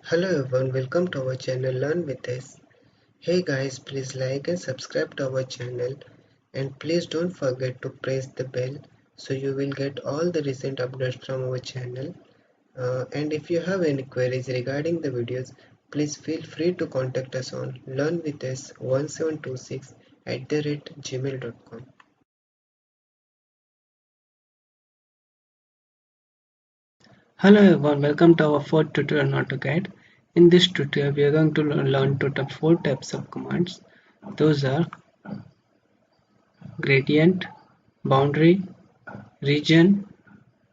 Hello everyone, welcome to our channel Learn with us. Hey guys, please like and subscribe to our channel and please don't forget to press the bell so you will get all the recent updates from our channel. And if you have any queries regarding the videos, please feel free to contact us on learnwithus1726@gmail.com. Hello everyone, welcome to our fourth tutorial on AutoCAD. In this tutorial, we are going to learn total 4 types of commands. Those are gradient, boundary, region,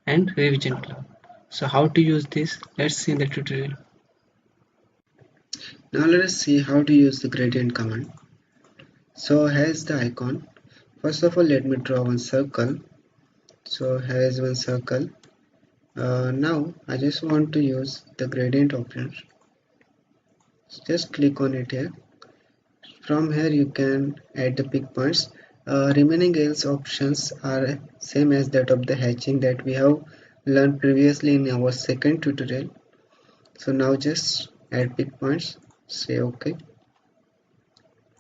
and revision cloud. So how to use this? Let's see in the tutorial. Now let us see how to use the gradient command. So here's the icon. First of all, let me draw one circle. So here is one circle. Now I just want to use the gradient option. Just click on it here. From here you can add the pick points. Remaining else options are same as that of the hatching that we have learned previously in our second tutorial. So now just add pick points, say OK.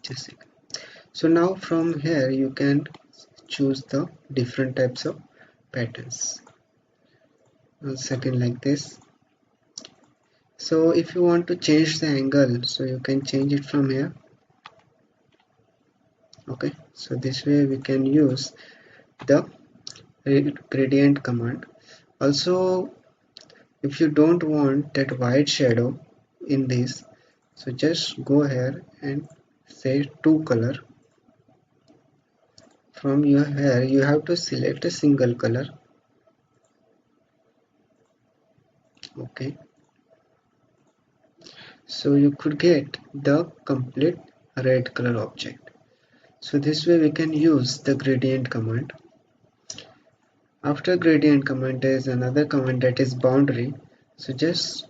Just so now from here you can choose the different types of patterns. Second like this. So if you want to change the angle, so you can change it from here. Okay, so this way we can use the gradient command. Also, if you don't want that white shadow in this, so just go here and say to color. From your here you have to select a single color. Okay, so you could get the complete red color object. So this way we can use the gradient command. After gradient command there is another command that is boundary. So just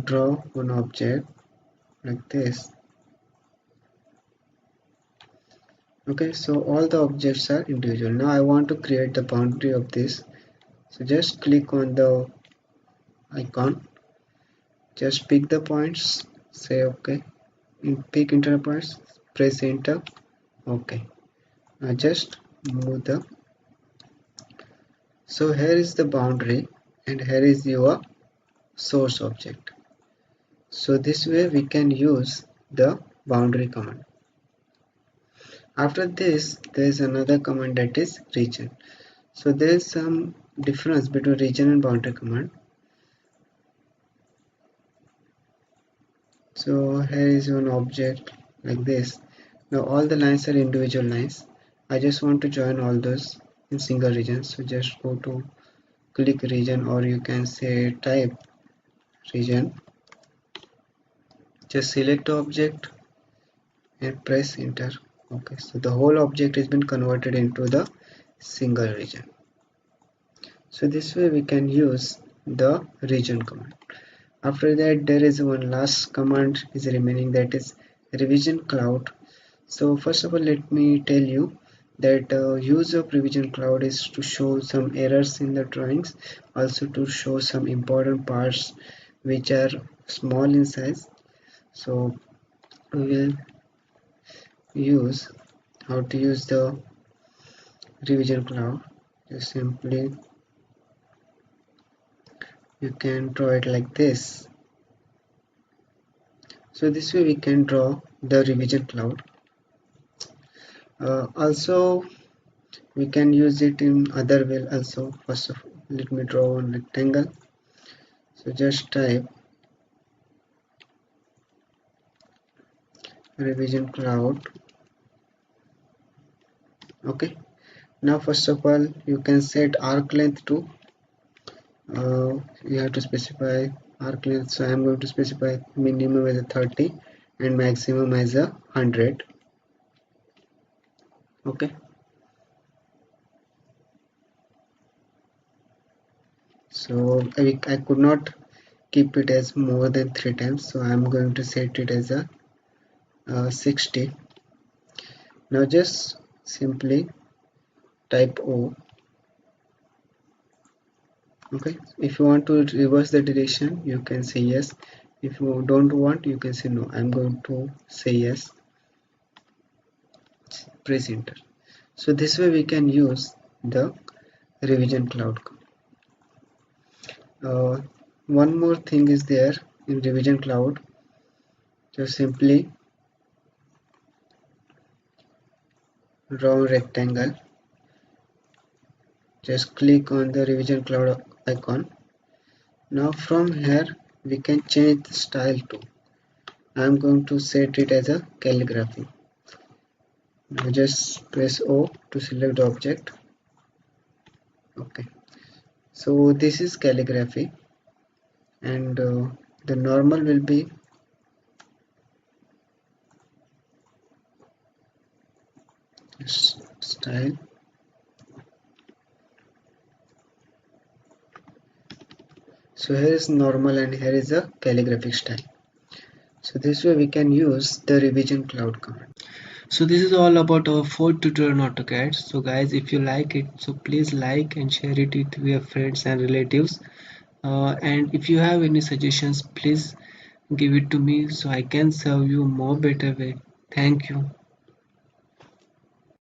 draw one object like this. Okay, so all the objects are individual. Now I want to create the boundary of this. So just click on the icon. Just pick the points. Say OK. Pick internal points. Press enter. OK. Now just move the. So here is the boundary and here is your source object. So this way we can use the boundary command. After this there is another command that is region. So there is some difference between region and boundary command. So here is one object like this. Now all the lines are individual lines. I just want to join all those in single region. So just go to click region, or you can say type region. Just select the object and press enter. Okay, so the whole object has been converted into the single region. So this way we can use the region command. After that there is one last command is remaining, that is revision cloud. So first of all let me tell you that use of revision cloud is to show some errors in the drawings, also to show some important parts which are small in size. So we will use how to use the revision cloud. Just simply you can draw it like this. So this way we can draw the revision cloud. Also we can use it in other way also. First of all let me draw one rectangle. So just type revision cloud. Okay, now first of all you can set arc length to you have to specify arc length. So I am going to specify minimum as a 30 and maximum as a 100. Okay, so I could not keep it as more than 3 times, so I am going to set it as a 60. Now just simply type O. Okay, if you want to reverse the direction you can say yes. If you don't want, you can say no. I'm going to say yes. Press enter. So this way we can use the revision cloud. One more thing is there in revision cloud. Just simply draw a rectangle. Just click on the revision cloud icon. Now from here we can change the style too. I'm going to set it as a calligraphy. Now just press O to select the object. Okay. So this is calligraphy, and the normal will be style. So here is normal and here is a calligraphic style. So this way we can use the revision cloud command. So this is all about our fourth tutorial on AutoCAD. So guys, if you like it, so please like and share it with your friends and relatives. And if you have any suggestions, please give it to me so I can serve you more better way. Thank you.